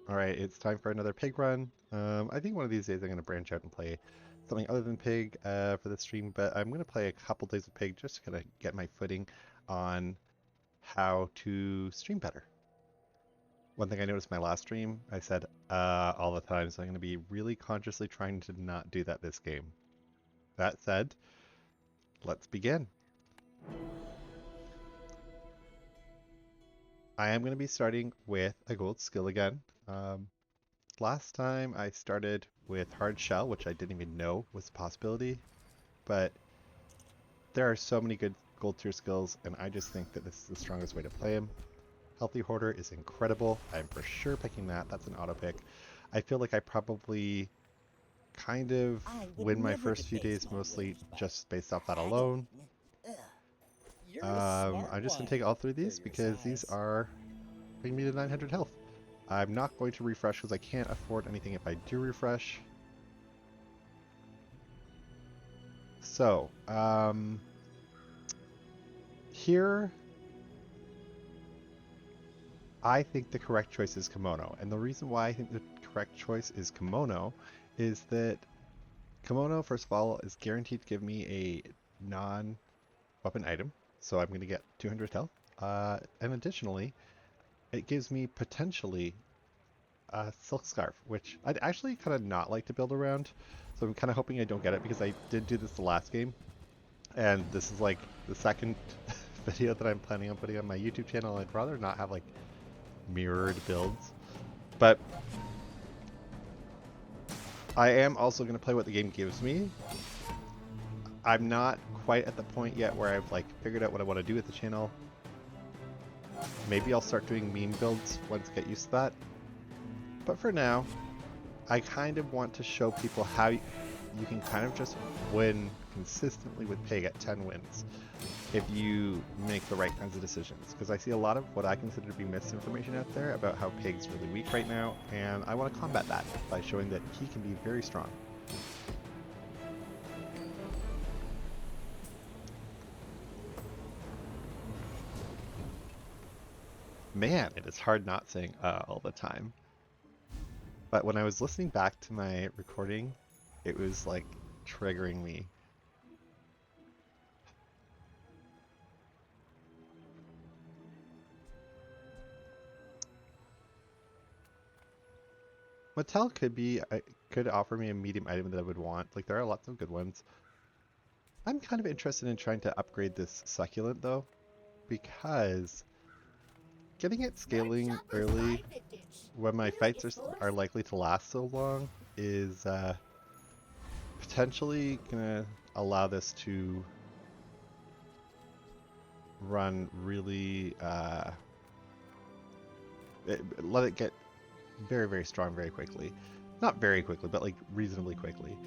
Alright, it's time for another pig run. I think one of these days I'm going to branch out and play something other than pig for the stream, but I'm going to play a couple days of pig just to kind of get my footing on how to stream better. One thing I noticed in my last stream, I said all the time, so I'm going to be really consciously trying to not do that this game. That said, let's begin. I am going to be starting with a gold skill again. Last time I started with hard shell, which I didn't even know was a possibility, but there are so many good gold tier skills, and I just think that this is the strongest way to play him. Healthy Hoarder is incredible. I'm for sure picking that. That's an auto pick. I feel like I probably kind of win my first few days mostly just based off that alone. I'm just going to take all three of these because these are bringing me to 900 health. I'm not going to refresh because I can't afford anything if I do refresh. So, here I think the correct choice is Kimono. And the reason why I think the correct choice is Kimono is that Kimono, first of all, is guaranteed to give me a non-weapon item. So I'm going to get 200 health. And additionally, it gives me potentially a silk scarf, which I'd actually kind of not like to build around. So I'm kind of hoping I don't get it because I did do this the last game. And this is like the second video that I'm planning on putting on my YouTube channel. I'd rather not have like mirrored builds. But I am also going to play what the game gives me. I'm not quite at the point yet where I've like figured out what I want to do with the channel. Maybe I'll start doing meme builds once I get used to that. But for now, I kind of want to show people how you can kind of just win consistently with Pig at 10 wins if you make the right kinds of decisions. Because I see a lot of what I consider to be misinformation out there about how Pig's really weak right now, and I want to combat that by showing that he can be very strong. Man, it is hard not saying all the time. But when I was listening back to my recording, it was like triggering me. Mattel could offer me a medium item that I would want. Like there are lots of good ones. I'm kind of interested in trying to upgrade this succulent though, because getting it scaling early when my fights are likely to last so long is potentially gonna allow this to run really let it get very, very strong very quickly. Not very quickly, but like reasonably quickly.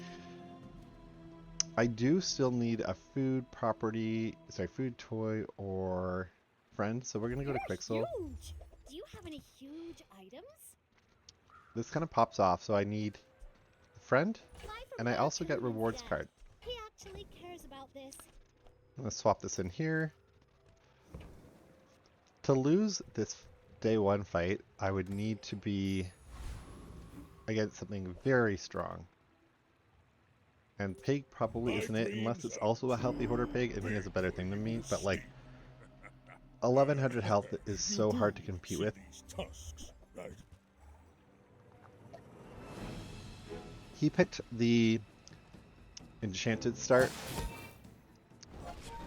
I do still need a food toy, or friend, so we're gonna go to Quixel. Huge. Do you have any huge items? This kind of pops off, so I need a friend, Buy from and I also get Buttercream rewards instead. card. He actually cares about this. I'm gonna swap this in here. To lose this day one fight, I would need to be against something very strong. And Pig probably isn't it, unless it's also a healthy Hoarder Pig and he has a better thing than me, but like 1100 health is so hard to compete with. He picked the enchanted start.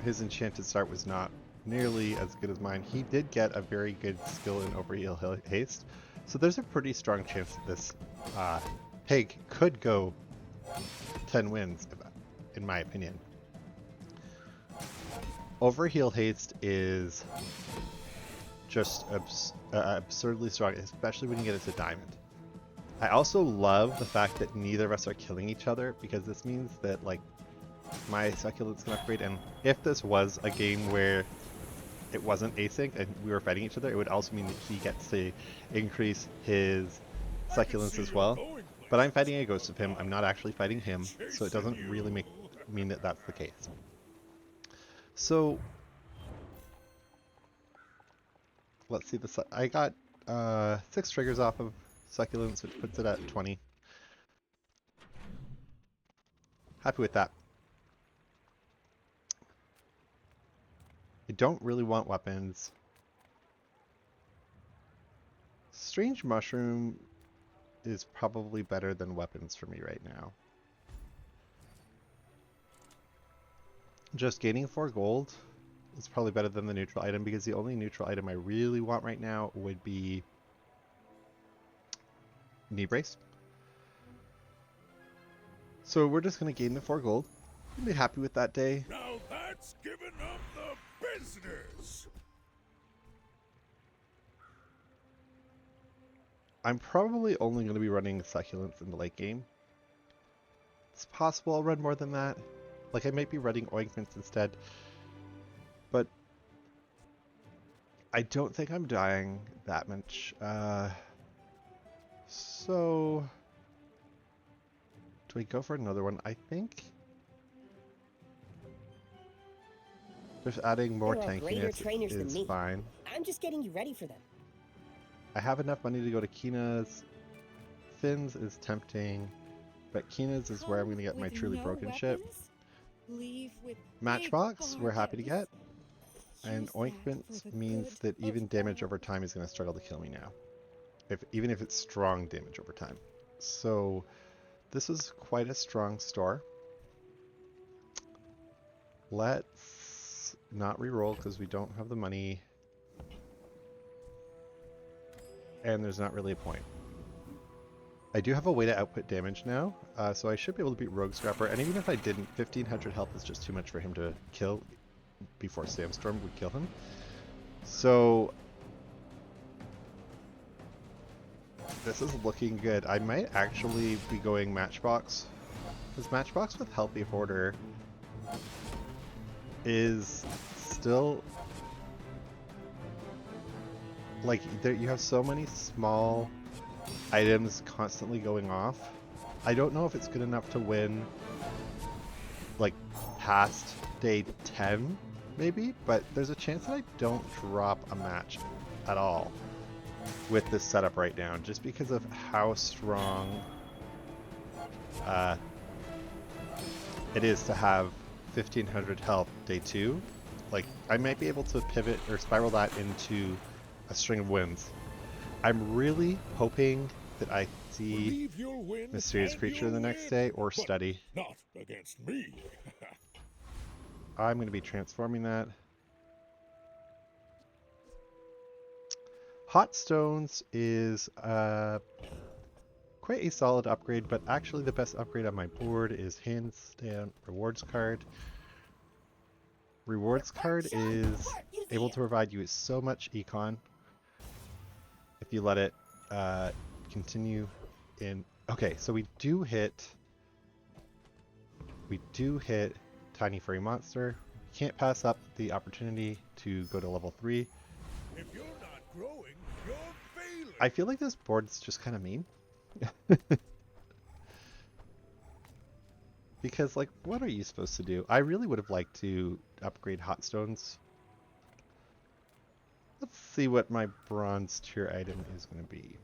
His enchanted start was not nearly as good as mine. He did get a very good skill in overheal haste, so there's a pretty strong chance that this Pig could go 10 wins, in my opinion. Overheal haste is just absurdly strong, especially when you get it to diamond. I also love the fact that neither of us are killing each other, because this means that like my succulents can upgrade, and if this was a game where it wasn't async and we were fighting each other, it would also mean that he gets to increase his succulents as well. But I'm fighting a ghost of him, I'm not actually fighting him, so it doesn't really mean that that's the case. So let's see this. I got 6 triggers off of succulents, which puts it at 20. Happy with that. I don't really want weapons. Strange mushroom is probably better than weapons for me right now. Just gaining 4 gold is probably better than the neutral item, because the only neutral item I really want right now would be knee brace. So we're just going to gain the 4 gold. I'll be happy with that day. Now that's giving up the business. I'm probably only going to be running succulents in the late game. It's possible I'll run more than that. Like, I might be running ointments instead. But I don't think I'm dying that much. So do I go for another one? I think just adding more tankiness is fine. I'm just getting you ready for them. I have enough money to go to Kina's. Finn's is tempting, but Kina's is where I'm going to get my truly broken ship. Matchbox, we're happy to get. And ointment means that even damage over time is going to struggle to kill me now. Even if it's strong damage over time. So this is quite a strong store. Let's not reroll because we don't have the money. And there's not really a point. I do have a way to output damage now, so I should be able to beat Rogue Scrapper, and even if I didn't, 1500 health is just too much for him to kill before Sandstorm would kill him. So this is looking good. I might actually be going Matchbox, because Matchbox with Healthy Hoarder is still, like, you have so many small items constantly going off. I don't know if it's good enough to win like past day 10 maybe, but there's a chance that I don't drop a match at all with this setup right now, just because of how strong it is to have 1500 health day 2. Like, I might be able to pivot or spiral that into a string of wins. I'm really hoping that I see Mysterious Creature the next day or Study. Not against me. I'm going to be transforming that. Hot Stones is quite a solid upgrade, but actually the best upgrade on my board is hands down Rewards Card. Rewards Card is able to provide you with so much econ if you let it continue in. Okay, so we do hit Tiny Furry Monster. Can't pass up the opportunity to go to level 3. If you're not growing, you're failing. I feel like this board's just kind of mean. Because, like, what are you supposed to do? I really would have liked to upgrade Hot Stones. Let's see what my bronze tier item is going to be.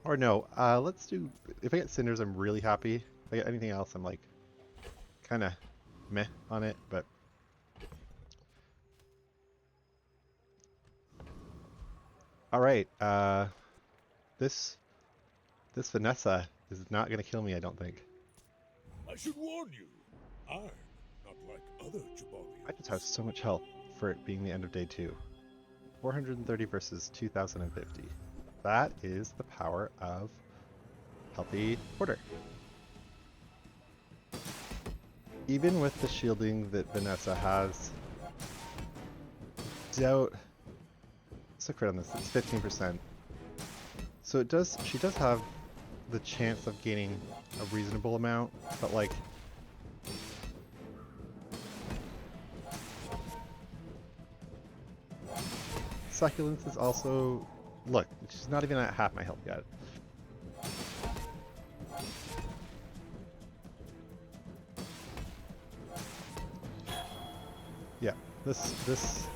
Or no, let's do, if I get Cinders, I'm really happy. If I get anything else, I'm like, kind of meh on it, but. Alright, this Vanessa is not going to kill me, I don't think. I should warn you, I'm not like other Jabalians. I just have so much health for it being the end of day 2. 430 versus 2050. That is the power of Healthy Hoarder. Even with the shielding that Vanessa has, doubt. What's the crit on this? It's 15%. So it does. She does have the chance of gaining a reasonable amount, but like. Succulents is also, look, she's not even at half my health yet. Yeah, this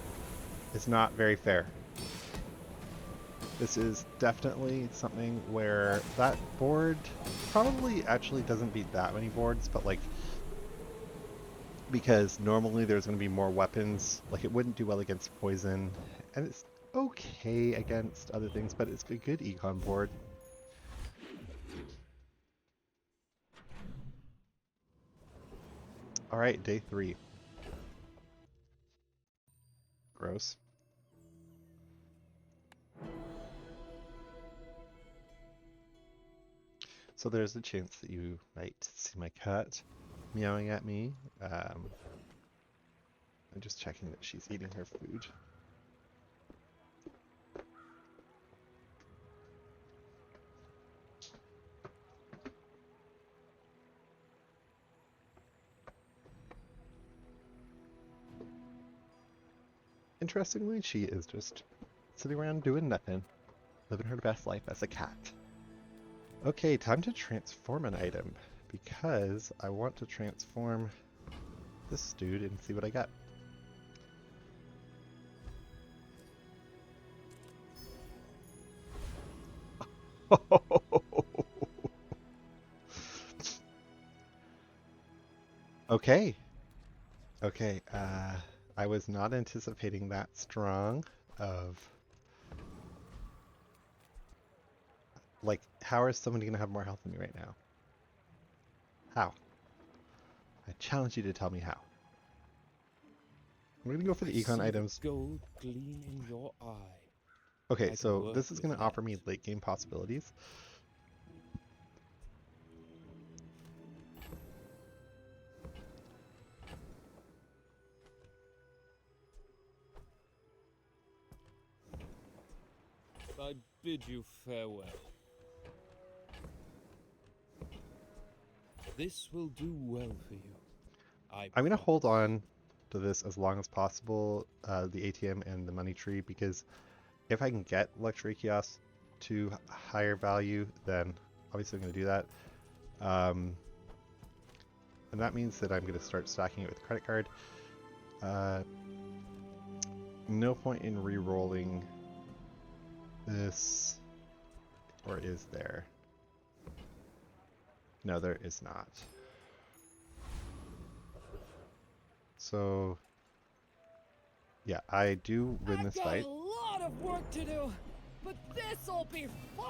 is not very fair. This is definitely something where that board probably actually doesn't beat that many boards, but like, because normally there's going to be more weapons, like it wouldn't do well against poison, and it's okay against other things, but it's a good econ board. All right, day 3. Gross. So there's a chance that you might see my cat meowing at me. I'm just checking that she's eating her food. Interestingly, she is just sitting around doing nothing, living her best life as a cat. Okay, time to transform an item, because I want to transform this dude and see what I got. Okay. Okay, I was not anticipating that strong of... Like, how is somebody going to have more health than me right now? How? I challenge you to tell me how. I'm going to go for the econ items. Gold gleam in your eye. Okay, I so can this is work going to with offer me that. late game possibilities. I bid you farewell. This will do well for you. I'm going to hold on to this as long as possible, the ATM and the money tree, because if I can get luxury kiosks to higher value, then obviously I'm going to do that. And that means that I'm going to start stacking it with credit card. No point in re-rolling this, or is there? No, there is not. So, yeah, I do win this fight. I've got a lot of work to do, but this'll be fun!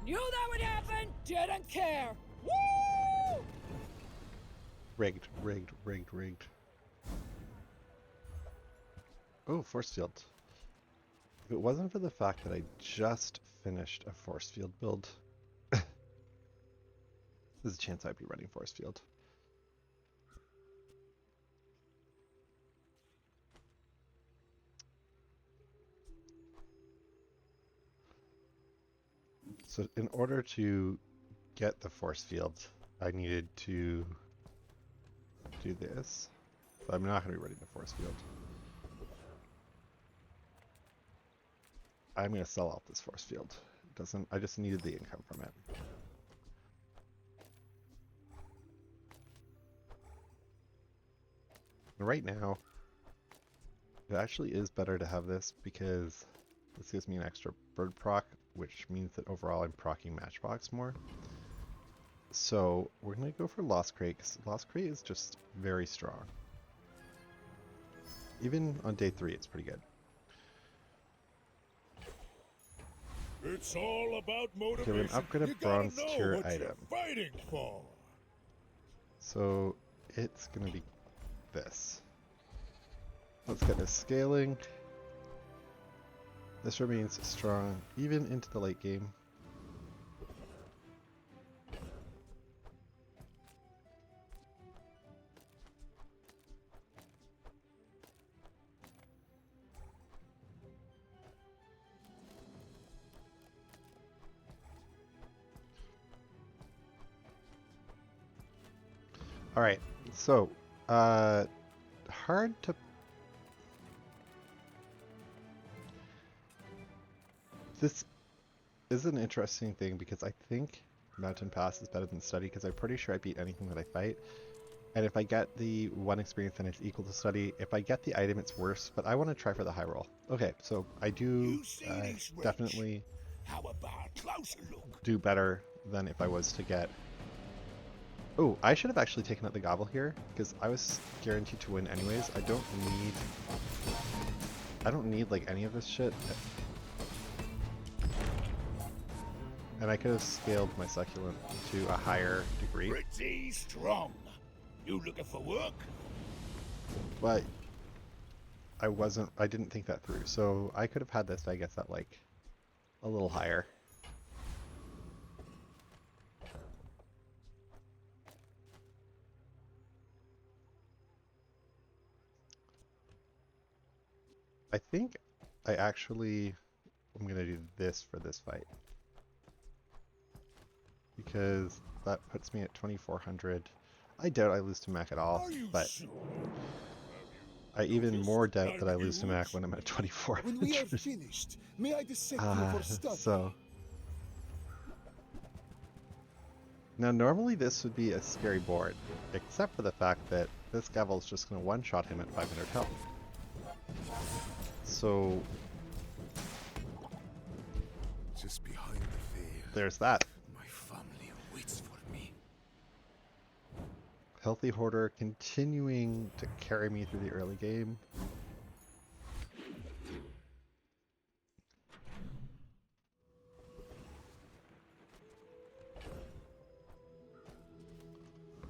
Knew that would happen, didn't care! Woo! Rigged, rigged, rigged, rigged. Oh, force field. If it wasn't for the fact that I just finished a force field build, there's a chance I'd be running force field. So in order to get the force field, I needed to do this. But I'm not going to be running the force field. I'm going to sell out this force field. It doesn't. I just needed the income from it. And right now, it actually is better to have this because this gives me an extra bird proc, which means that overall I'm proccing Matchbox more. So we're going to go for Lost Crate, because Lost Crate is just very strong. Even on day 3, it's pretty good. It's all about motivation. Okay, we're going to upgrade a You gotta bronze know tier what item. you're fighting for. So it's going to be this. Let's get this scaling. This remains strong even into the late game. All right, so hard to. This is an interesting thing because I think Mountain Pass is better than Study because I'm pretty sure I beat anything that I fight. And if I get the 1 experience, then it's equal to Study. If I get the item, it's worse, but I want to try for the high roll. Okay, so I do You see this wrench? definitely How about a closer look? do better than if I was to get... Oh, I should have actually taken out the gobble here because I was guaranteed to win anyways. I don't need like any of this shit. And I could have scaled my succulent to a higher degree. Pretty strong. You looking for work? But I didn't think that through. So I could have had this, I guess, at like a little higher. I think I actually I'm gonna do this for this fight. Because that puts me at 2400. I doubt I lose to Mac at all, Are you but sure? I even more doubt Like that I lose to you Mac would. when I'm at 2400. When we are finished, may I dissect you for study? So now normally this would be a scary board, except for the fact that this Gavel's just going to one-shot him at 500 health. So Just behind the veil, there's that. my family waits for me. Healthy Hoarder continuing to carry me through the early game.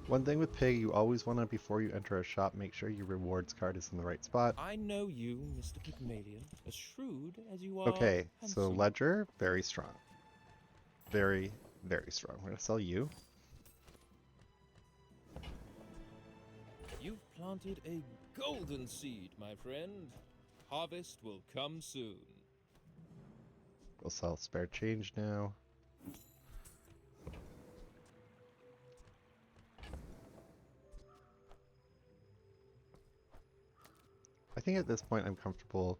One thing with Pig, you always want to, before you enter a shop, make sure your rewards card is in the right spot. I know you, Mr. Pygmalion, as shrewd as you are Okay, so handsome. Ledger, very strong. Very, very strong. We're going to sell you. You've planted a golden seed, my friend. Harvest will come soon. We'll sell spare change now. I think at this point I'm comfortable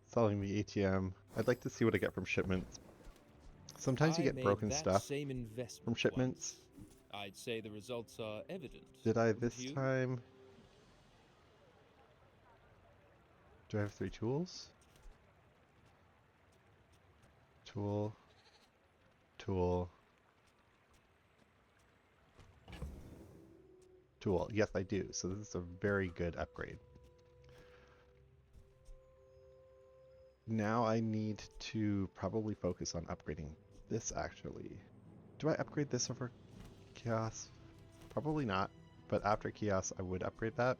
selling the ATM. I'd like to see what I get from shipments. Sometimes you I get made broken that stuff same investment from shipments. once. I'd say the results are evident. Did I wouldn't this you? time? Do I have 3 tools? Tool. Tool. Tool. Yes, I do. So this is a very good upgrade. Now I need to probably focus on upgrading this actually. Do I upgrade this over Chaos? Probably not, but after Chaos I would upgrade that.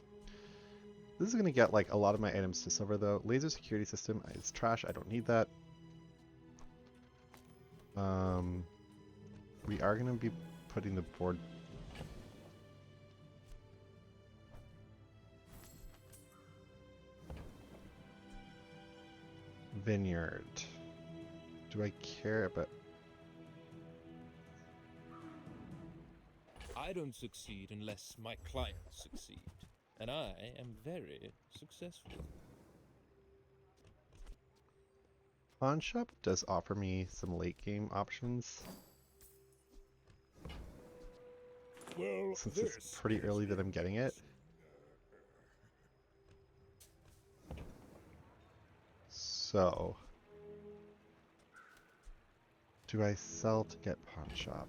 This is going to get like a lot of my items to silver though. Laser security system is trash, I don't need that. We are going to be putting the board... Vineyard. Do I care about... I don't succeed unless my clients succeed. And I am very successful. Pawn Shop does offer me some late game options. Well, Since this it's pretty is early that I'm getting it. So... do I sell to get Pawn Shop?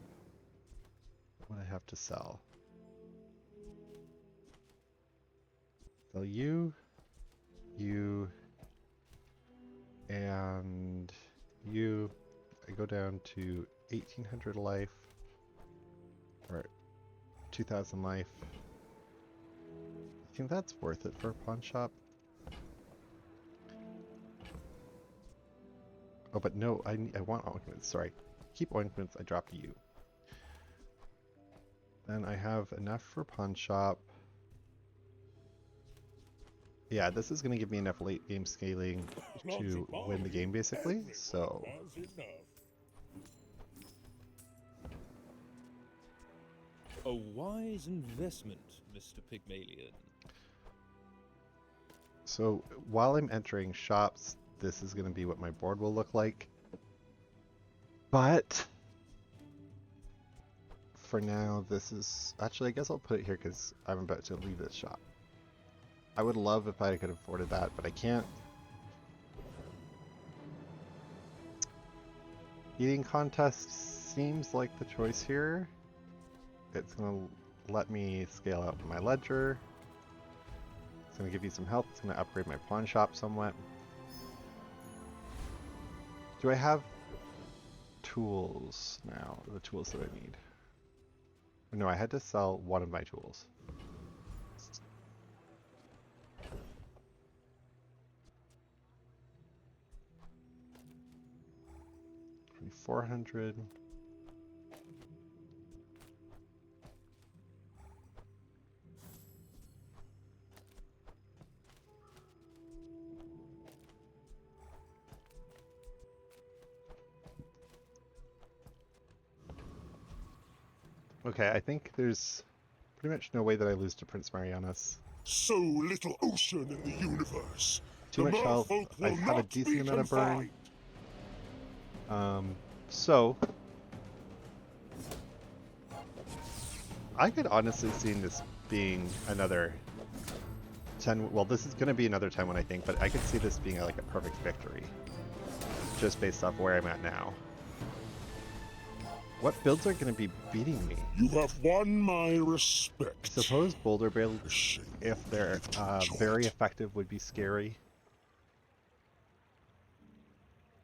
What do I have to sell? Sell you, you, and you. I go down to 1800 life, or 2000 life. I think that's worth it for a pawn shop. Oh, but no, I want ointments. Sorry, keep ointments. I drop you. Then I have enough for pawn shop. Yeah, this is going to give me enough late game scaling to win the game basically. So has enough. A wise investment, Mr. Pygmalion. So while I'm entering shops, this is going to be what my board will look like. But for now, this is... Actually, I guess I'll put it here because I'm about to leave this shop. I would love if I could have afforded that, but I can't. Eating contest seems like the choice here. It's going to let me scale out my ledger. It's going to give you some help. It's going to upgrade my pawn shop somewhat. Do I have tools now? The tools that I need. No, I had to sell one of my tools. $400. Okay, I think there's pretty much no way that I lose to Prince Marianas. So little ocean in the universe. Too The much health. merfolk I will have a not decent be amount of burn. confined. So I could honestly see this being another 10. Well, this is going to be another 10-1, I think, but I could see this being like a perfect victory, just based off where I'm at now. What builds are going to be beating me? You have won my respect. I suppose boulder builds, Shame if they're very effective, would be scary.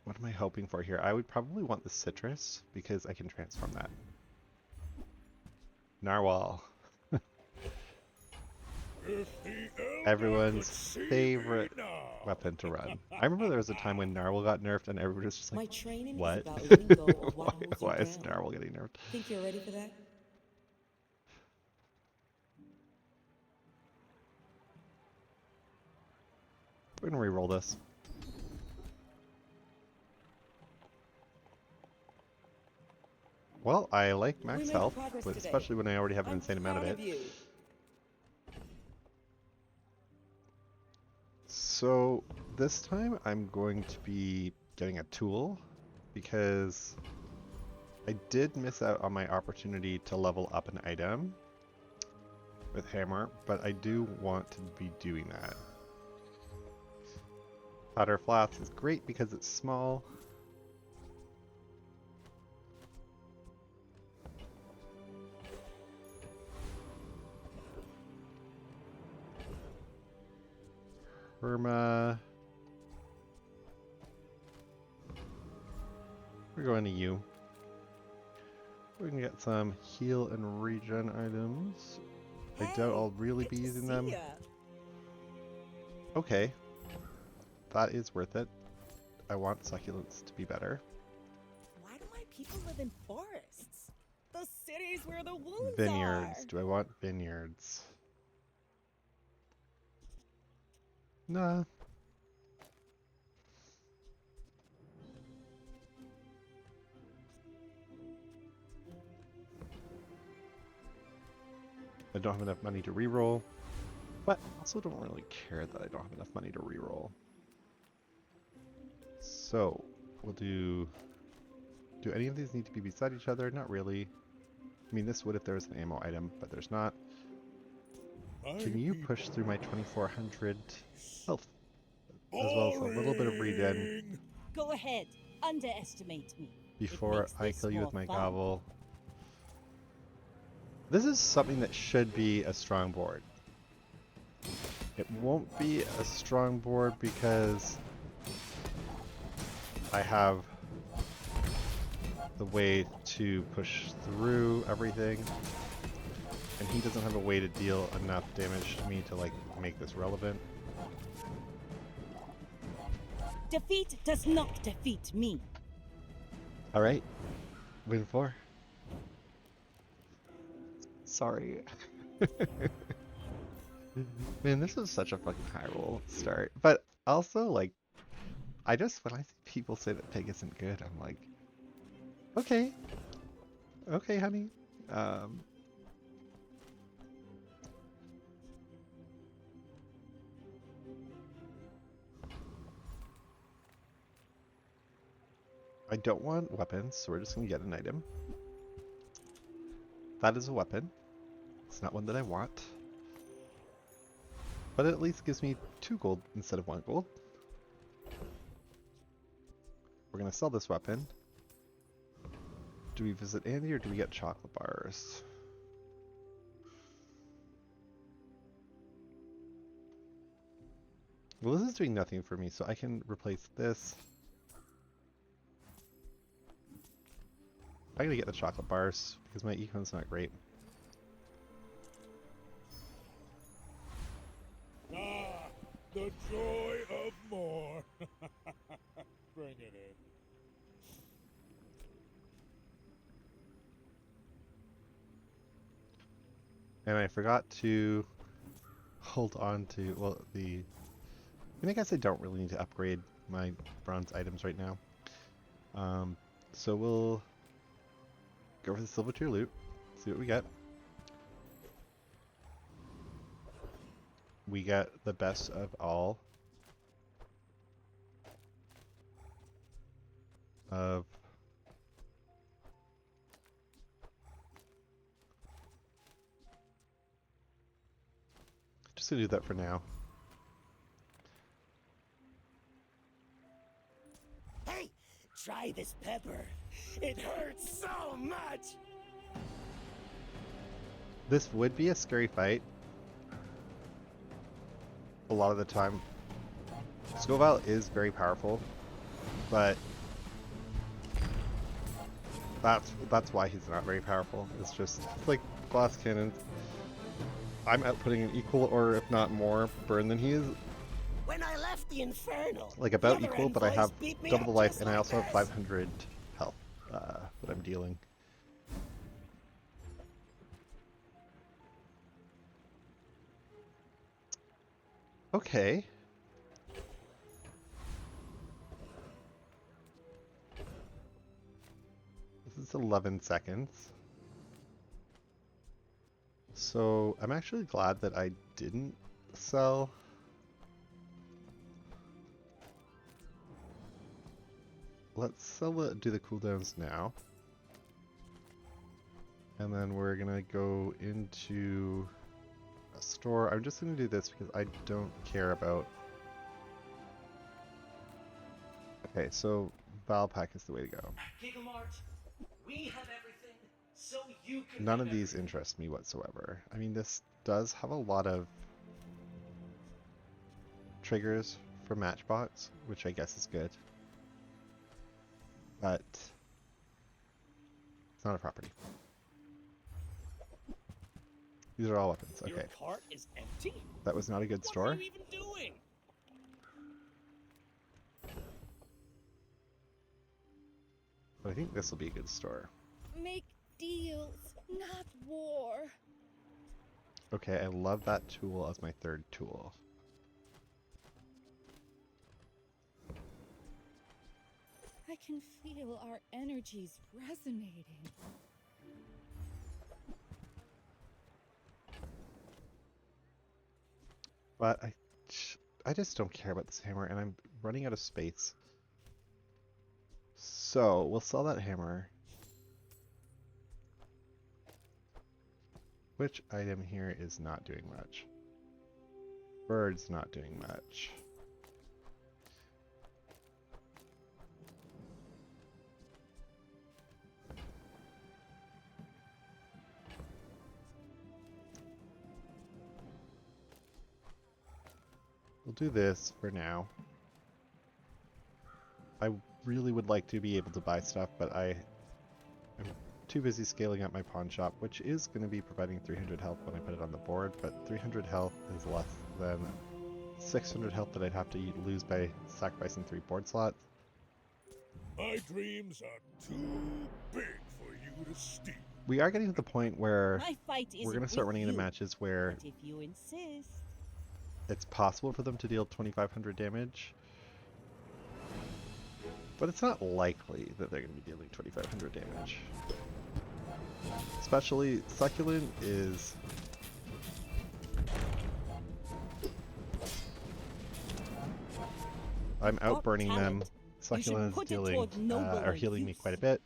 What am I hoping for here? I would probably want the citrus because I can transform that. Narwhal. Everyone's favorite weapon to run. I remember there was a time when Narwhal got nerfed and everyone was just My like, training what? is about letting go of what holds you Why is down. Narwhal getting nerfed? Think you're ready for that? We're gonna re-roll this. Well, I like max made health, progress but today. especially when I already have an I'm insane amount of proud it. you. So this time I'm going to be getting a tool because I did miss out on my opportunity to level up an item with hammer, but I do want to be doing that. Powder flask is great because it's small. Perma. We're going to you. We can get some heal and regen items. I doubt I'll really be using them. Okay. That is worth it. I want succulents to be better. Why do my people live in forests? The cities where the wounds Vineyards. are. Do I want vineyards? Nah. I don't have enough money to reroll, but I also don't really care that I don't have enough money to reroll. So, we'll do any of these need to be beside each other? Not really. I mean, this would if there was an ammo item, but there's not. Can you push through my 2400 health? As well as a little bit of regen Go ahead, underestimate me. before makes I this kill you with more my fun. gobble. This is something that should be a strong board. It won't be a strong board because I have the way to push through everything, and he doesn't have a way to deal enough damage to me to like make this relevant. Defeat does not defeat me. All right, win 4. Sorry. Man, this was such a fucking high roll start. But also, like, when I see people say that Pig isn't good, I'm like, okay. Okay, honey. I don't want weapons, so we're just going to get an item. That is a weapon. It's not one that I want. But it at least gives me 2 gold instead of 1 gold. We're going to sell this weapon. Do we visit Andy or do we get chocolate bars? Well, this is doing nothing for me, so I can replace this. I gotta get the chocolate bars because my econ's not great. Ah, the joy of more. Bring it in. And I forgot to hold on to, well, I guess I don't really need to upgrade my bronze items right now. So we'll go for the silver tier loot, see what we get. We get the best of all of just gonna do that for now. Hey, try this pepper. It hurts so much. This would be a scary fight. A lot of the time. Scoville is very powerful, but that's why he's not very powerful. It's just like glass cannons. I'm outputting an equal or if not more burn than he is. When I left the Infernal, Like about the other equal, but I envoys have beat me double up the life just and I like also have this. 500 health that I'm dealing. Okay. This is 11 seconds. So I'm actually glad that I didn't sell. Let's do the cooldowns now. And then we're gonna go into a store. I'm just gonna do this because I don't care about... Okay, so Valpak is the way to go. We have everything, so you can None of these interest me whatsoever. I mean, this does have a lot of triggers for Matchbox, which I guess is good. But it's not a property. These are all weapons. Your Okay, cart is empty? that was not a good What store. are you even doing? But I think this will be a good store. Make deals, not war. Okay, I love that tool as my 3rd tool. I can feel our energies resonating. But I just don't care about this hammer, and I'm running out of space. So we'll sell that hammer. Which item here is not doing much? Bird's not doing much. We'll do this for now. I really would like to be able to buy stuff, but I'm too busy scaling up my pawn shop, which is going to be providing 300 health when I put it on the board, but 300 health is less than 600 health that I'd have to lose by sacrificing 3 board slots. My dreams are too big for you to steal. We are getting to the point where My fight is we're going to start running into matches where But if you insist. it's possible for them to deal 2500 damage, but it's not likely that they're going to be dealing 2500 damage. Especially Succulent is... I'm outburning them You should Succulent's put it dealing toward or nobler healing me use. quite a bit.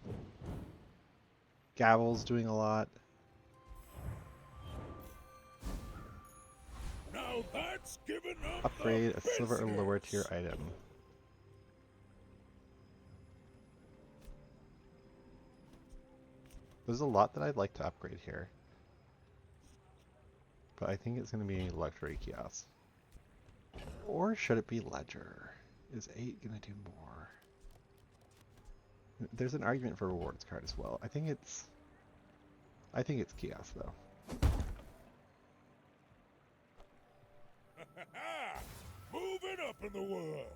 Gavel's doing a lot. Now that's giving up Upgrade the a silver or lower tier business. item. There's a lot that I'd like to upgrade here. But I think it's going to be luxury kiosk. Or should it be ledger? Is 8 going to do more? There's an argument for rewards card as well. I think it's kiosk though. Moving up in the world.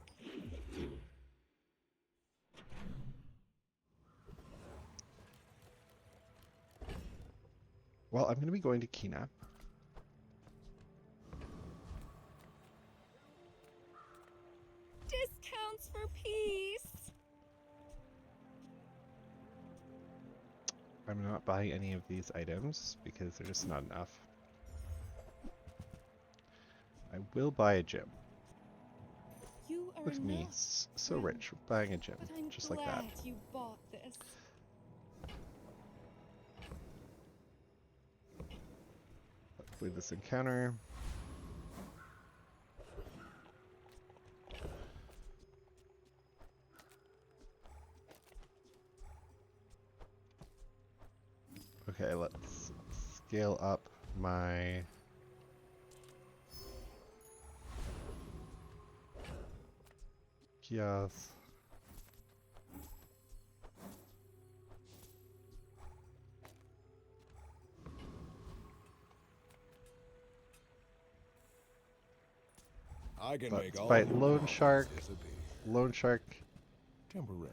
Well, I'm going to be going to Kina. Discounts for peace. I'm not buying any of these items because they're just not enough. I will buy a gym. You are Look at me, not so friend, rich, buying a gym, but I'm just glad like that. you bought this. Let's leave this encounter. Okay, let's scale up my kiosk. I can Let's make all fight your Loan problems Shark. disappear. Lone Shark Temporarily.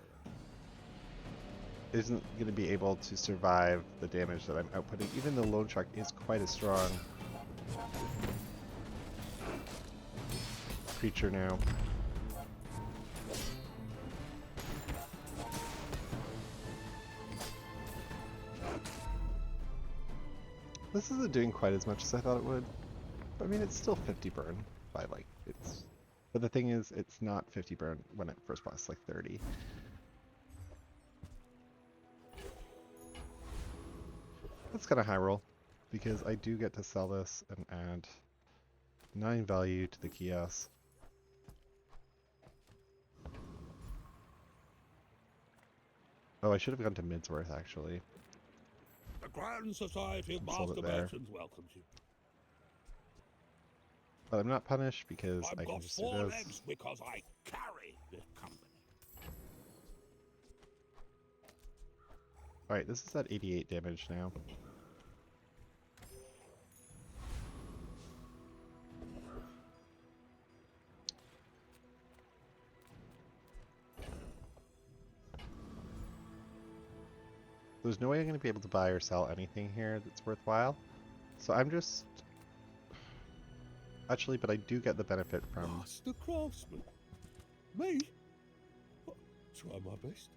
isn't going to be able to survive the damage that I'm outputting, even though Lone Shark is quite a strong creature now. This isn't doing quite as much as I thought it would. I mean, it's still 50 burn by like, it's... But the thing is, it's not 50 burn when it first blasts, like 30. That's kind of high roll, because I do get to sell this and add 9 value to the kiosk. Oh, I should have gone to Midsworth, actually. The Grand Society of And sold it Master there. Merchants welcomes you. But I'm not punished because I've I can got just do 4 this. legs because I carry this company. Alright, this is at 88 damage now. There's no way I'm going to be able to buy or sell anything here that's worthwhile. So I'm just... Actually, but I do get the benefit from... Master Craftsman. Me? Try my best.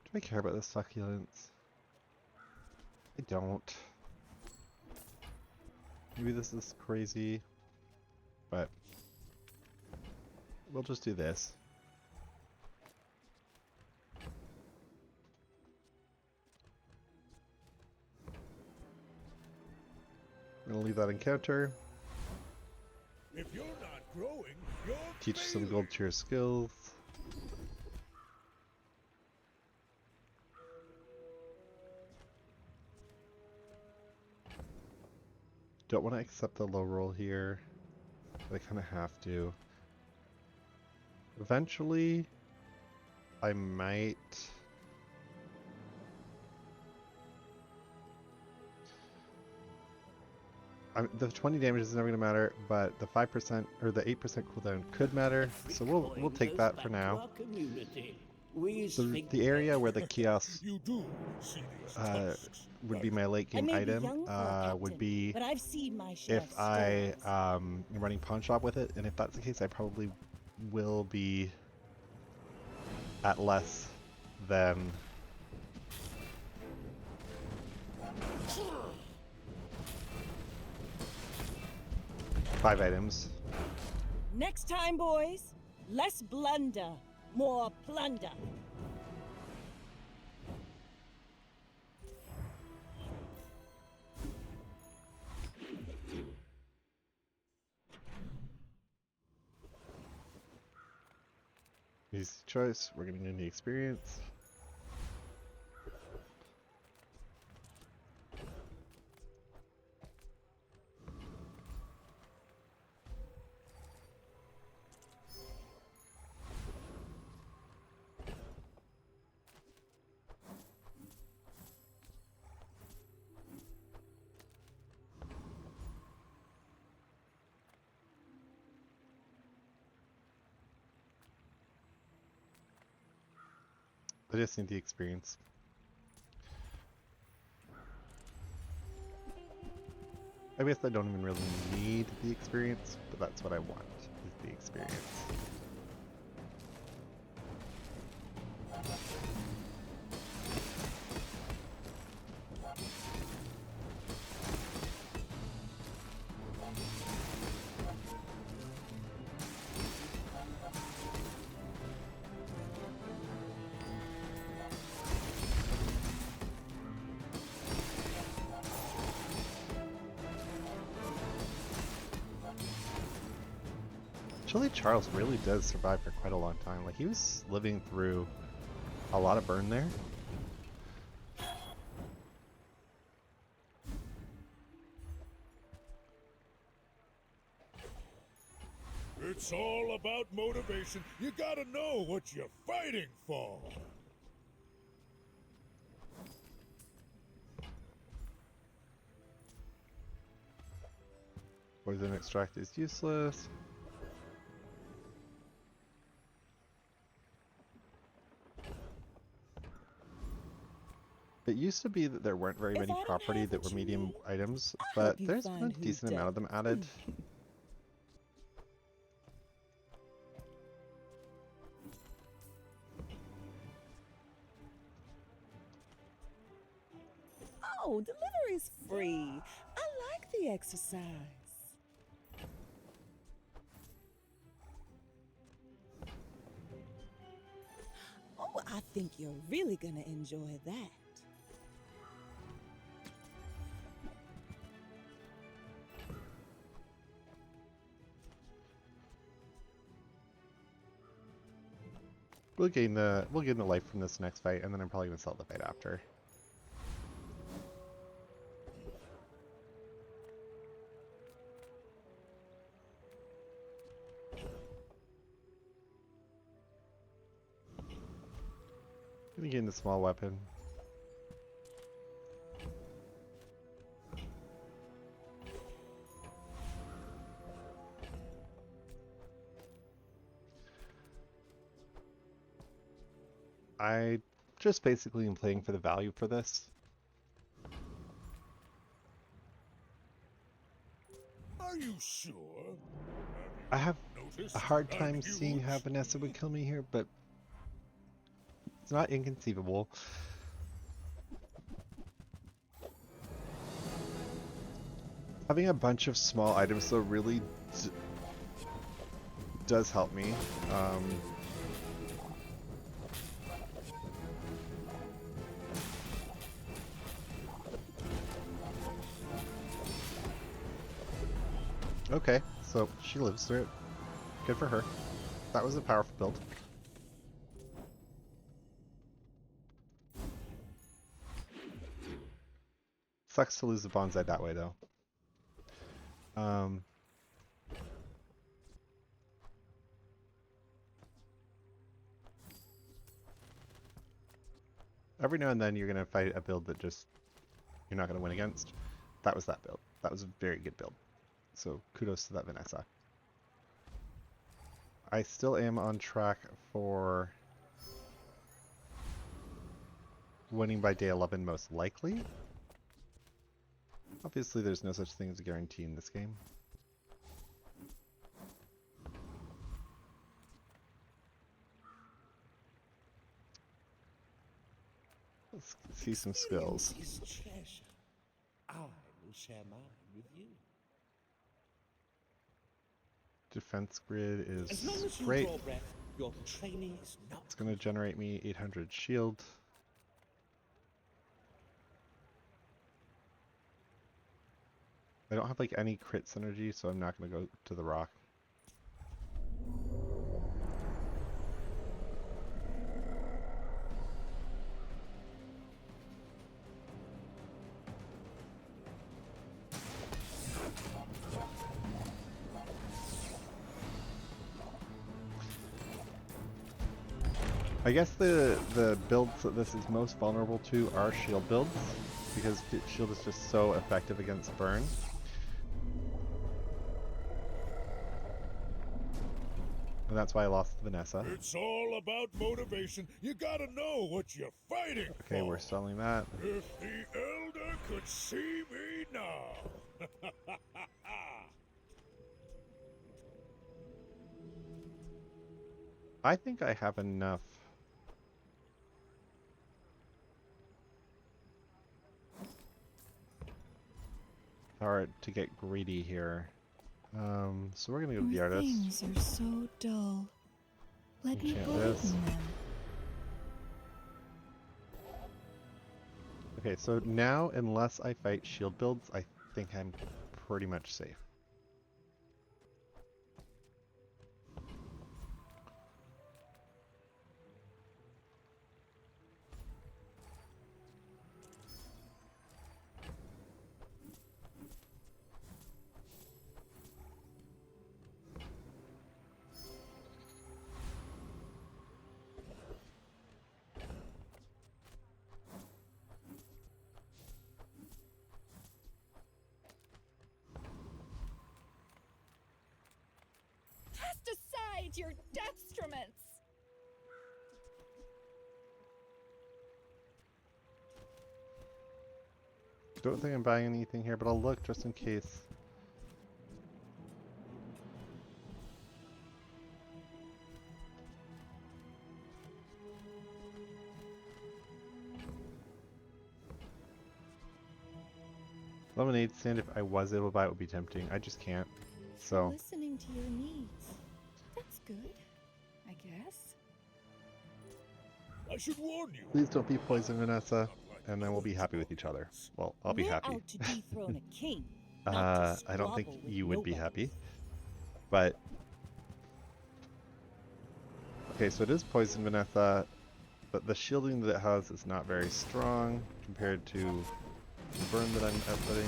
Do I care about the succulents? I don't. Maybe this is crazy, but we'll just do this. I'm gonna leave that encounter, If you're not growing, you're teach some failing. gold tier skills. Don't want to accept the low roll here, but I kind of have to. Eventually, I might... the 20 damage is never going to matter, but the 5% or the 8% cooldown could matter, so we'll take that for now. The area where the kiosk You do see these tusks. would be my late I game may be item young for a would captain, be but I've seen my share if of I stories. am running pawn shop with it, and if that's the case, I probably will be at less then five items. Next time, boys, less blunder, more plunder. Easy choice. We're getting any experience. I just need the experience. I guess I don't even really need the experience, but that's what I want, is the experience. Actually, Charles really does survive for quite a long time. Like, he was living through a lot of burn there. It's all about motivation. You gotta know what you're fighting for. Poison extract is useless. It used to be that there weren't very If many I don't property have that what were you medium need, items, I'll but help you there's been a find who decent amount of them does. added. Oh, delivery's free. I like the exercise. Oh, I think you're really gonna enjoy that. We'll gain the life from this next fight, and then I'm probably gonna sell the fight after. Gonna gain the small weapon. I just basically am playing for the value for this. Are you sure? I have Noticed a hard time seeing huge- how Vanessa would kill me here, but it's not inconceivable. Having a bunch of small items though really does help me. Okay, so she lives through it. Good for her. That was a powerful build. Sucks to lose the bonsai that way though. Every now and then you're gonna fight a build that just you're not gonna win against. That was that build. That was a very good build. So kudos to that Vanessa. I still am on track for winning by day 11 most likely. Obviously there's no such thing as a guarantee in this game. Let's see some skills. Experience is treasure. I will share mine with you. Defense grid As long is as you great. draw breath, your training is not. It's going to generate me 800 shield. I don't have like any crit synergy, so I'm not going to go to the rock. I guess the builds that this is most vulnerable to are shield builds, because shield is just so effective against burn. And that's why I lost to Vanessa. It's all about motivation. You gotta know what you're fighting Okay, for. we're selling that. If the Elder could see me now. I think I have enough. Power to get greedy here. So we're gonna go to the Your artist. things are so dull. Let me Enchant brighten this. them. Okay, so now unless I fight shield builds, I think I'm pretty much safe. Cast aside your destruments! Don't think I'm buying anything here, but I'll look just in case. Lemonade stand, if I was able to buy it, would be tempting. I just can't. So, Listening to your needs. That's good, I guess. I should warn you. please don't be poison, Vanessa, and then we'll be happy with each other. Well, I'll be We're happy. out to dethrone a king, not to I don't think squabble with you would be happy. nobodies. But okay, so it is poison, Vanessa, but the shielding that it has is not very strong compared to the burn that I'm outputting.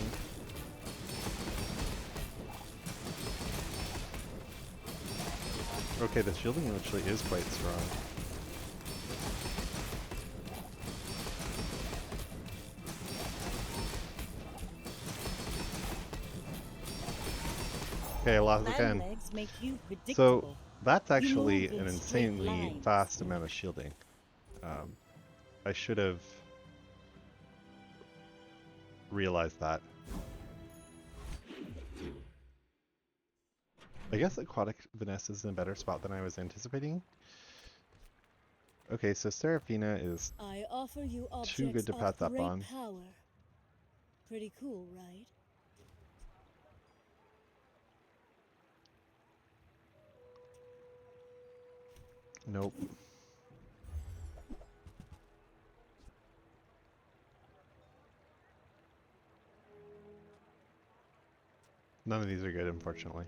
Okay, the shielding actually is quite strong. Okay, I lost again. Land legs make you So predictable. that's You actually move in an straight insanely lines. fast amount of shielding. I should have realized that. I guess Aquatic Vanessa is in a better spot than I was anticipating. Okay, so Seraphina is I offer you objects too good to of pass up great on. power. Pretty cool, right? Nope. None of these are good, unfortunately.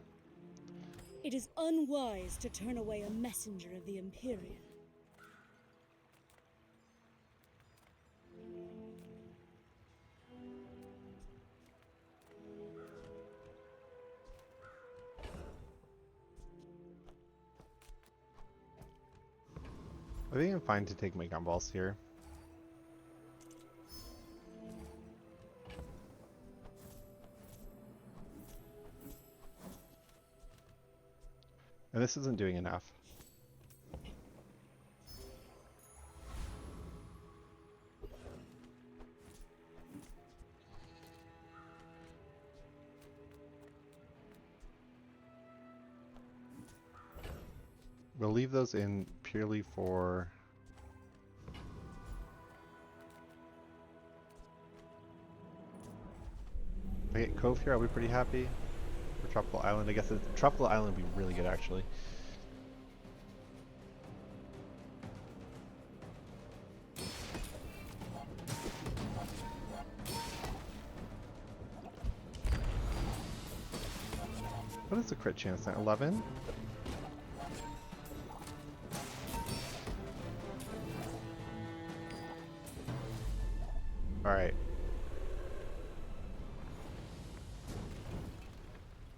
It is unwise to turn away a messenger of the Imperium. I think I'm fine to take my gumballs here. And this isn't doing enough. We'll leave those in purely for I get Cove here, I'll be pretty happy. Or Tropical Island, I guess Tropical Island would be really good actually. What is the crit chance now? 11? Alright.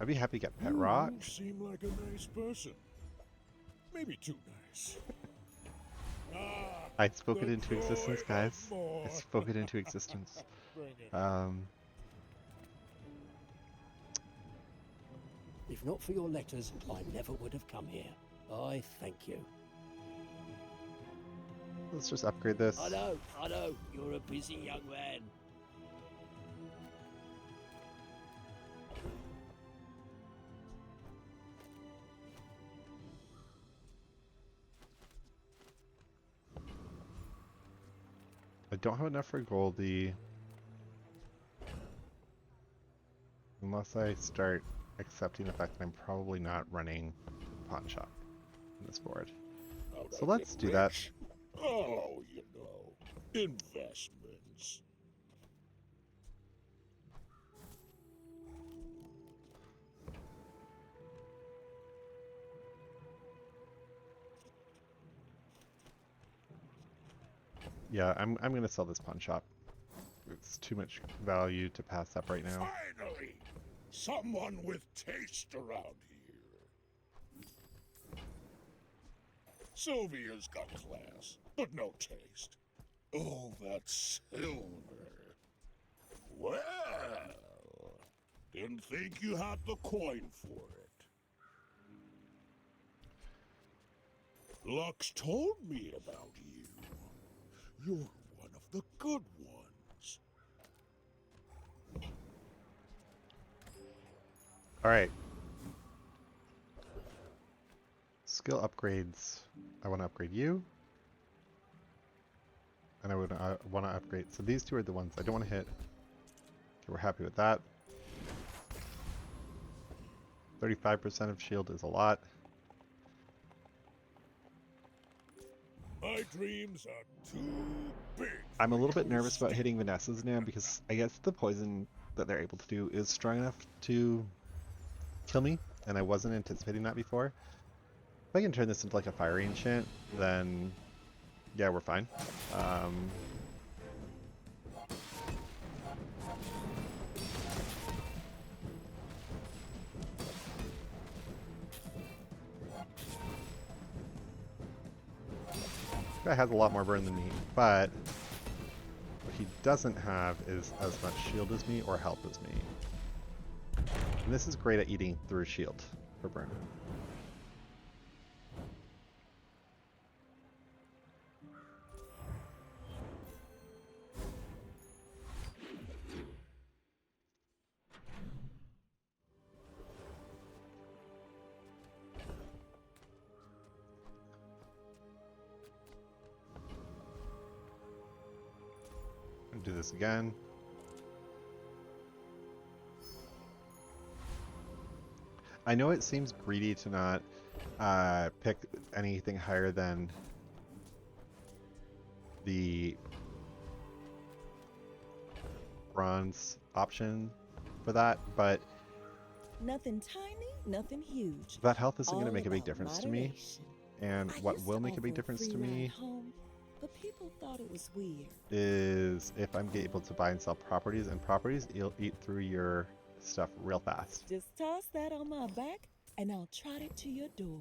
I'd be happy to get Pet Rock. You seem like a nice person. Maybe too nice. I spoke it the into joy existence, of guys. more. I spoke it into existence. Bring it. If not for your letters, I never would have come here. I thank you. Let's just upgrade this. I know. You're a busy young man. I don't have enough for Goldie. Unless I start accepting the fact that I'm probably not running Pawn Shop on this board. How'd So I let's get do that. rich? Oh, you know, investments. Yeah, I'm gonna sell this Pawn Shop. It's too much value to pass up right now. Finally, someone with taste around here. Sylvia's got class, but no taste. Oh, that silver. Well, didn't think you had the coin for it. Lux told me about you. You're one of the good ones. Alright. Skill upgrades. I want to upgrade you. And I would want to upgrade. So these two are the ones I don't want to hit. Okay, we're happy with that. 35% of shield is a lot. My dreams are too big. I'm a for little bit you to nervous about stick. hitting Vanessa's now because I guess the poison that they're able to do is strong enough to kill me, and I wasn't anticipating that before. If I can turn this into like a fiery enchant, then yeah, we're fine. This guy has a lot more burn than me, but what he doesn't have is as much shield as me or health as me. And this is great at eating through shield for burn. Do this again. I know it seems greedy to not pick anything higher than the bronze option for that, but Nothing tiny, nothing huge. that health isn't going to All make a big about difference to me. moderation. And I what used will to make a big offer difference to free ride me home, but people thought it was weird. is if I'm able to buy and sell properties, and properties you'll eat through your stuff real fast. Just toss that on my back, and I'll trot it to your door.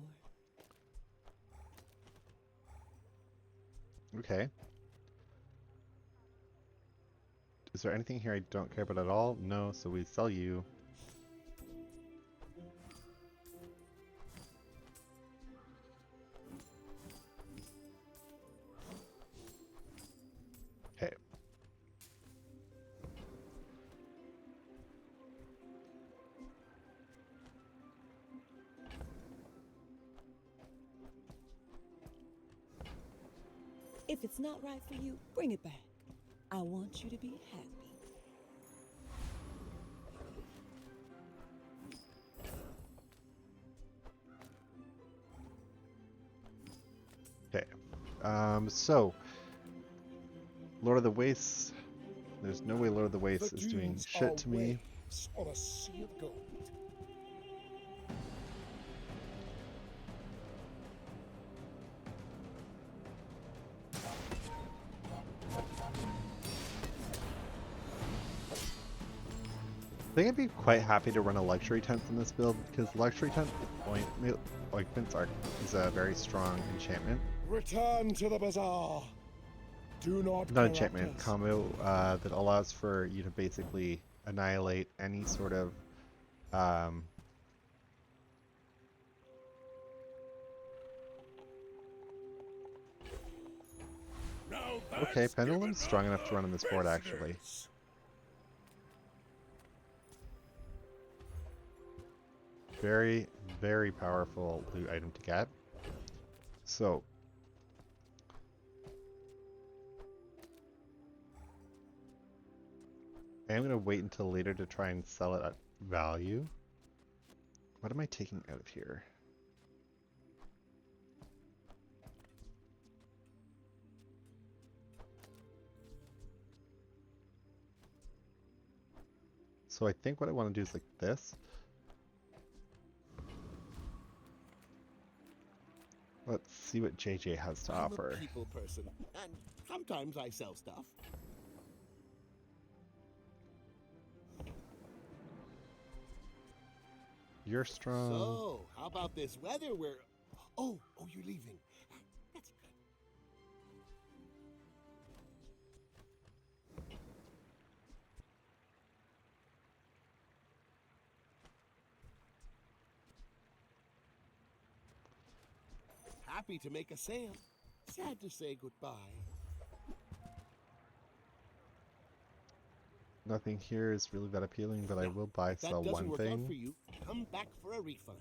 Okay. Is there anything here I don't care about at all? No, so we sell you. Okay. If it's not right for you, bring it back. I want you to be happy. Okay. So Lord of the Wastes. There's no way Lord of the Wastes The is doing dunes shit are to me. waves on a sea of gold. I think I'd be quite happy to run a luxury tent in this build because luxury tent with ointments is a very strong enchantment. Return to the bazaar. Do not Not corrupt enchantment, us. combo that allows for you to basically annihilate any sort of um, Now okay, that's Pendulum's given strong up enough to run on this board actually. business. Very, very powerful loot item to get. So I'm going to wait until later to try and sell it at value. What am I taking out of here? So I think what I want to do is like this. Let's see what JJ has to offer. I'm a people person, and sometimes I sell stuff. You're strong. So, how about this weather? Oh, you're leaving. That's good. Happy to make a sale. Sad to say goodbye. Nothing here is really that appealing, but I Now, will buy if that sell doesn't one work out for thing. you, come back for a refund.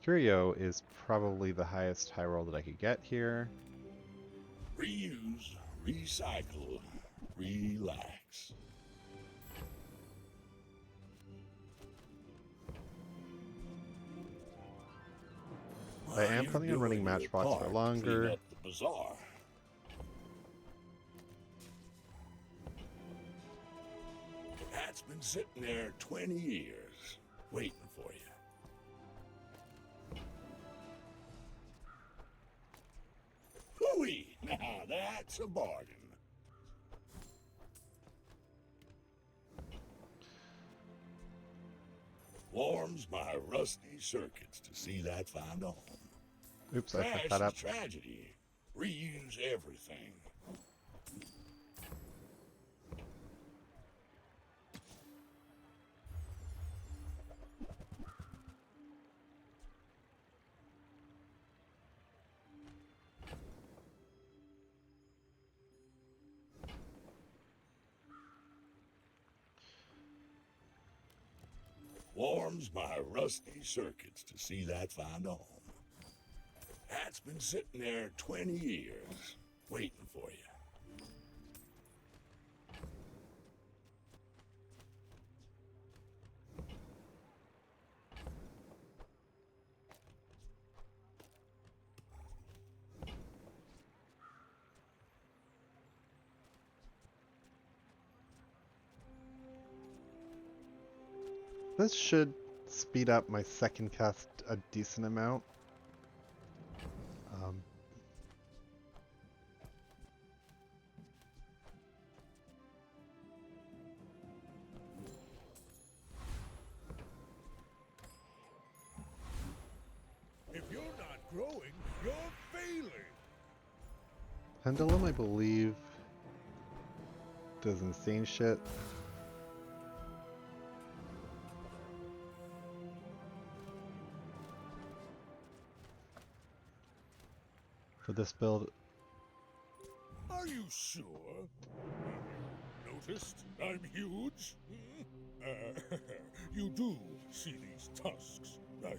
Curio is probably the highest high roll that I could get here. Reuse, recycle, relax. I am planning on running Matchbox for longer. Clean up the bazaar. That's been sitting there 20 years, waiting for you. Hooey! Now that's a bargain. Warms my rusty circuits to see that find home. Oops, I Trash fucked that up. is tragedy. Reuse everything. Warms my rusty circuits to see that find a home. That's been sitting there 20 years, waiting for you. This should speed up my second cast a decent amount. If you're not growing, you're failing. Pendulum, I believe, does insane shit. For this build, Are you sure? Noticed I'm huge? You do see these tusks, right?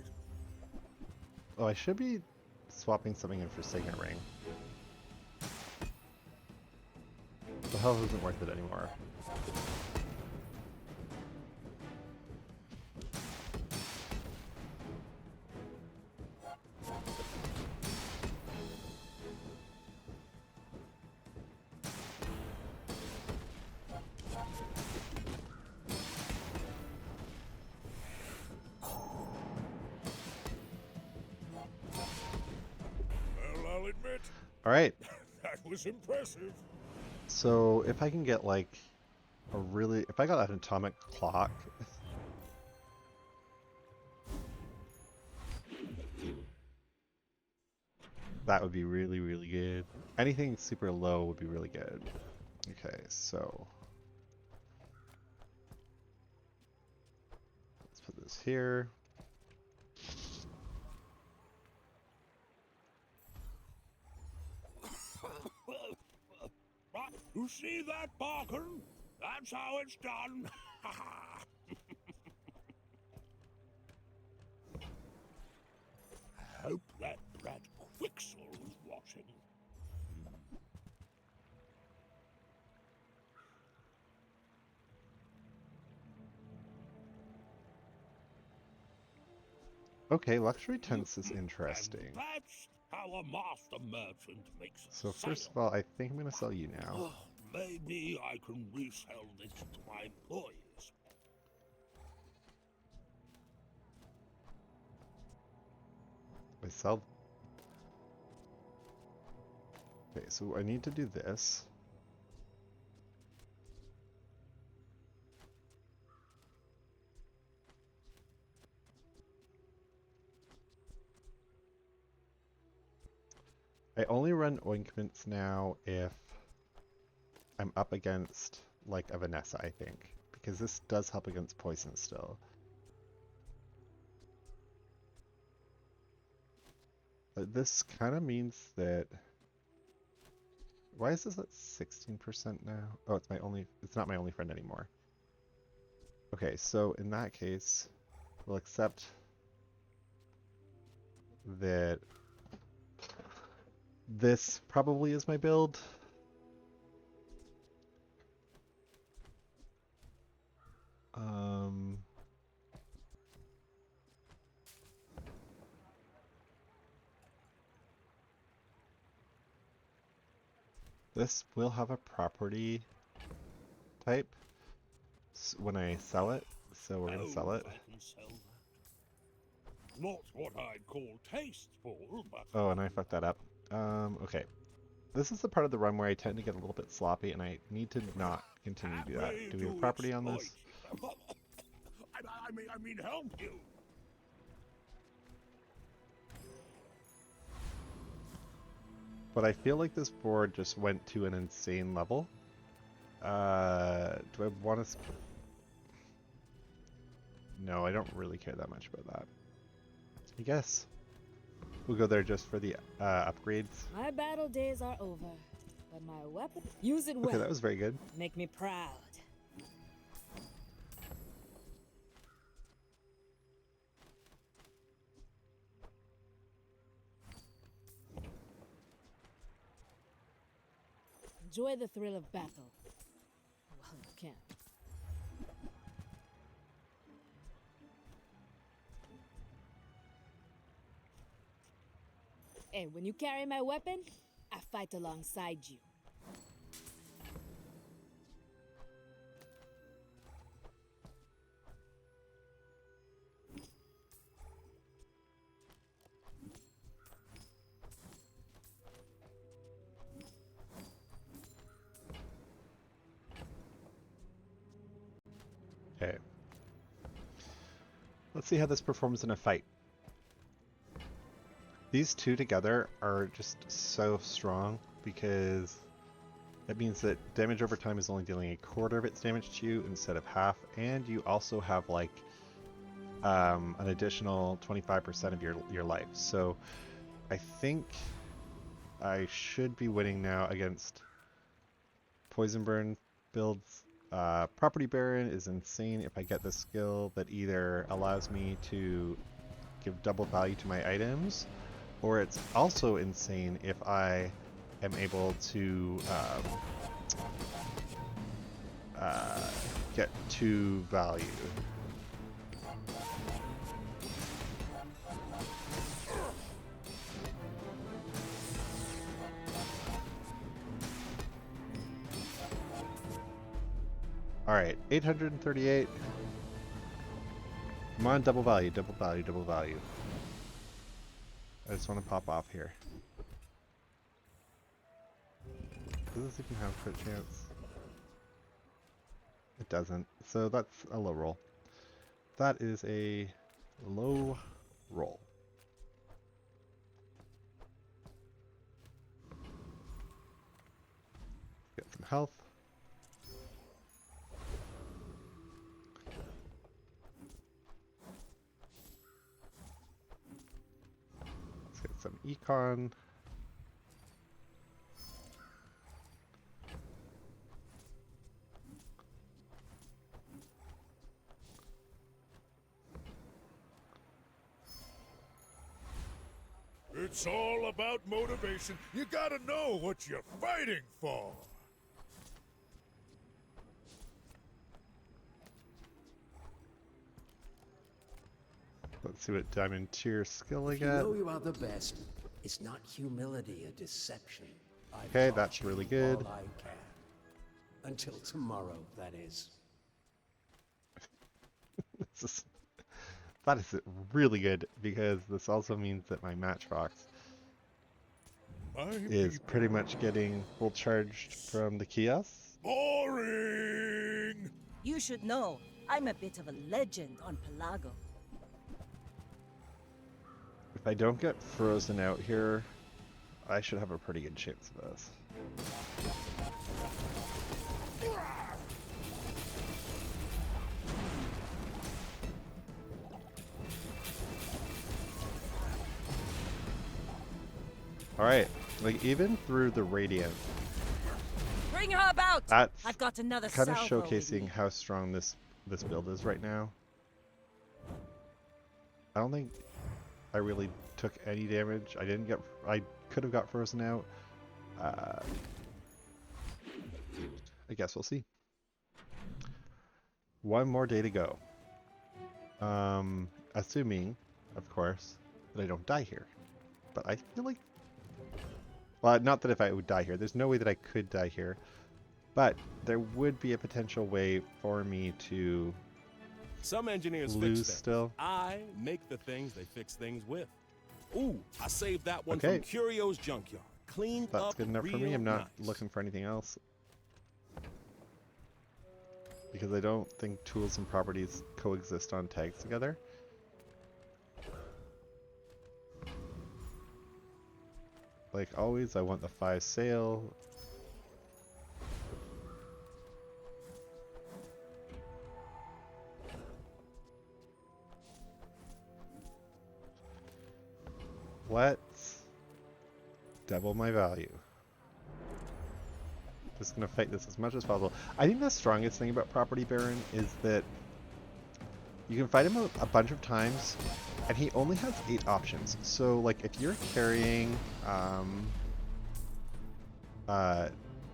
oh, I should be swapping something in for Signet Ring. The health isn't worth it anymore. admit, Alright, that was impressive. so if I can get like a really... If I got an atomic clock... that would be really, really good. Anything super low would be really good. Okay, so... let's put this here. You see that, Parker? That's how it's done. I hope that brat Quixel is watching. Okay, luxury tents is interesting. And that's how a master merchant makes a So sale. first of all, I think I'm going to sell you now. Oh, maybe I can resell this to my employees. I sell... Okay, so I need to do this. I only run ointments now if I'm up against like a Vanessa, I think, because this does help against poison still. But this kind of means that... Why is this at 16% now? Oh, it's my only... It's not my only friend anymore. Okay, so in that case, we'll accept that this probably is my build. This will have a property type when I sell it, so we're gonna sell it. I can sell that. Not what I'd call tasteful, but... Oh, and I fucked that up. Okay. This is the part of the run where I tend to get a little bit sloppy, and I need to not continue to do that. Do we have property on this? I mean, help you. But I feel like this board just went to an insane level. Do I want to... No, I don't really care that much about that. I guess we'll go there just for the upgrades. My battle days are over, but my weapon, use it well. Okay, that was very good. Make me proud. Enjoy the thrill of battle. Well, you can. Hey, when you carry my weapon, I fight alongside you. Okay. Let's see how this performs in a fight. These two together are just so strong because that means that damage over time is only dealing a quarter of its damage to you instead of half, and you also have like an additional 25% of your life. So I think I should be winning now against Poison Burn builds. Property Baron is insane if I get this skill that either allows me to give double value to my items, or it's also insane if I am able to get 2 value. Alright, 838. Come on, double value, double value, double value. I just want to pop off here. Does this even have a crit chance? It doesn't. So that's a low roll. That is a low roll. Get some health. Let's get some econ. It's all about motivation. You gotta know what you're fighting for. Let's see what diamond tier skill I If you get. know you are the best, it's not humility, a deception. I've Okay, taught that's you really good. all I can. Until tomorrow, that is. That is really good because this also means that my matchbox My is people. pretty much getting full charged from the kiosks. Boring! You should know, I'm a bit of a legend on Pelago. If I don't get frozen out here, I should have a pretty good chance of this. Alright, like even through the radiant, Bring her about! that's I've got another kind of salvo with showcasing me. how strong this build is right now. I don't think I really took any damage. I could have got frozen out. I guess we'll see. One more day to go. Assuming, of course, that I don't die here. But I feel like... Well, not that if I would die here. There's no way that I could die here. But there would be a potential way for me to Some engineers lose fix things. still. I make the things they fix things with. Ooh, I saved that one Okay. from Curio's Junkyard. Cleaned That's up good enough for me. real I'm not nice. looking for anything else. Because I don't think tools and properties coexist on tags together. Like always, I want the 5 sail. Let's double my value. Just gonna fight this as much as possible. I think the strongest thing about Property Baron is that you can fight him a bunch of times, and he only has 8 options. So, like, if you're carrying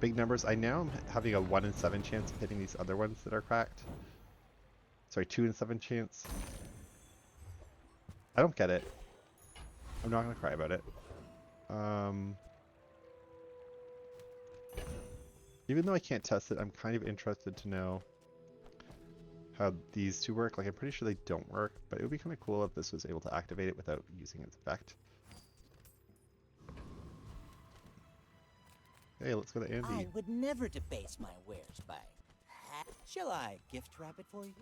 big numbers, I now am having a 1 in 7 chance of hitting these other ones that are cracked. Sorry, 2 in 7 chance. I don't get it. I'm not gonna cry about it. Even though I can't test it, I'm kind of interested to know how these two work. Like, I'm pretty sure they don't work, but it would be kind of cool if this was able to activate it without using its effect. Hey, let's go to Andy. I would never debase my wares by... Shall I gift wrap it for you?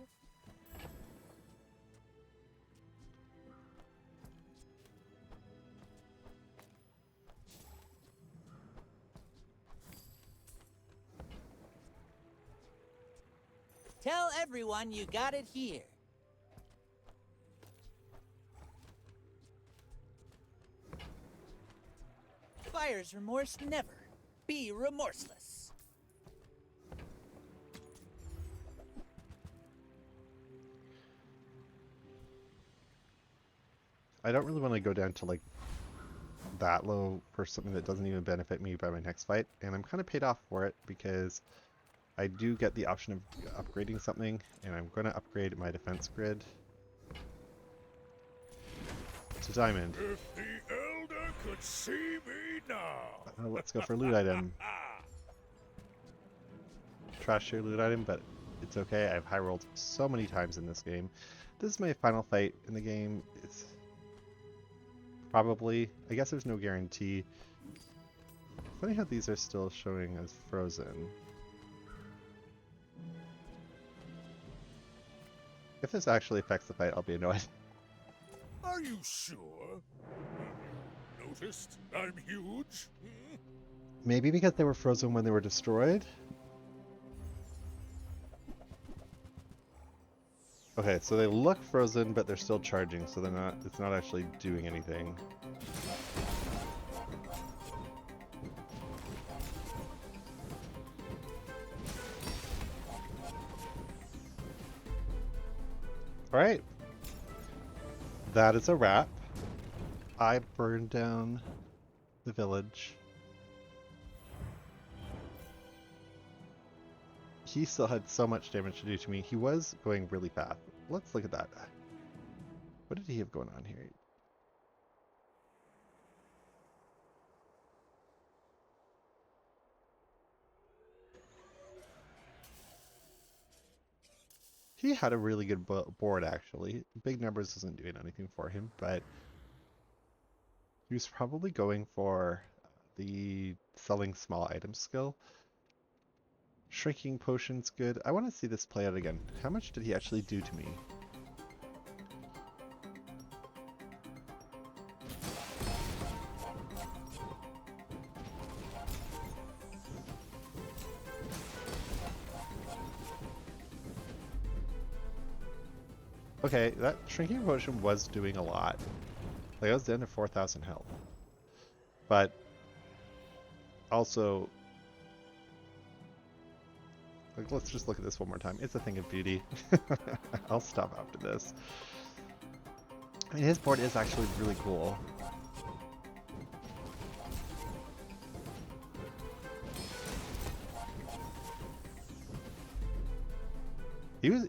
Tell everyone you got it here. Buyer's remorse never. Be remorseless. I don't really want to go down to like that low for something that doesn't even benefit me by my next fight, and I'm kind of paid off for it because I do get the option of upgrading something, and I'm going to upgrade my defense grid to diamond. If the Elder could see me now. Let's go for loot item. Trash your loot item, but it's okay. I've high rolled so many times in this game. This is my final fight in the game. It's probably, I guess there's no guarantee Funny how these are still showing as frozen. If this actually affects the fight, I'll be annoyed. Are you sure? You noticed I'm huge? Hmm? Maybe because they were frozen when they were destroyed? Okay, so they look frozen, but they're still charging, so they're not, it's not actually doing anything. Alright. That is a wrap. I burned down the village. He still had so much damage to do to me. He was going really fast. Let's look at that. What did he have going on here? He had a really good board, actually. Big numbers isn't doing anything for him, but he was probably going for the selling small items skill. Shrinking potion's good. I want to see this play out again. How much did he actually do to me? Okay, that shrinking potion was doing a lot. Like, I was down to 4,000 health. But also, like, let's just look at this one more time. It's a thing of beauty. I'll stop after this. I mean, his board is actually really cool.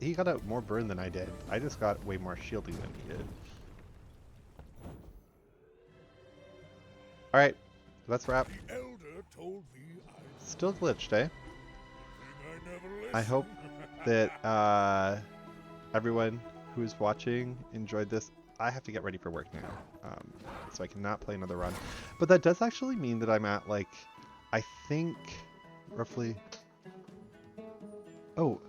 He got out more burn than I did. I just got way more shielding than he did. Alright, let's wrap. The elder told me Still glitched, eh? I never I hope listened. that everyone who's watching enjoyed this. I have to get ready for work now, so I cannot play another run. But that does actually mean that I'm at, like, I think, roughly... Oh.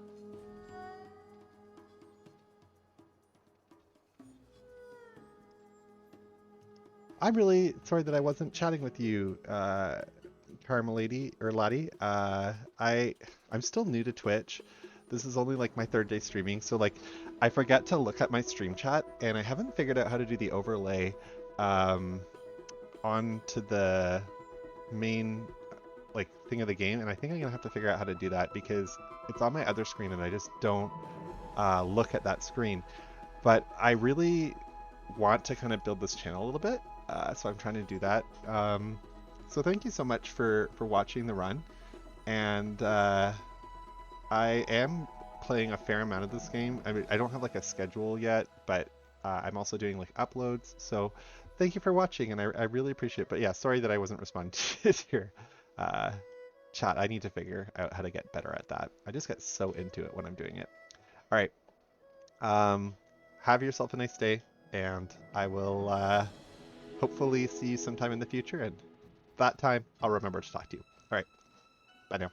I'm really sorry that I wasn't chatting with you, Carmelady or Laddie. I'm still new to Twitch. This is only like my third day streaming, so like I forget to look at my stream chat, and I haven't figured out how to do the overlay onto the main like thing of the game, and I think I'm gonna have to figure out how to do that because it's on my other screen and I just don't look at that screen. But I really want to kind of build this channel a little bit, so I'm trying to do that. So thank you so much for watching the run, and I am playing a fair amount of this game. I mean, I don't have like a schedule yet, but I'm also doing like uploads. So thank you for watching, and I really appreciate it. But yeah, sorry that I wasn't responding to your chat. I need to figure out how to get better at that. I just get so into it when I'm doing it. All right. Have yourself a nice day, and I will hopefully see you sometime in the future, and that time I'll remember to talk to you. All right. Bye now.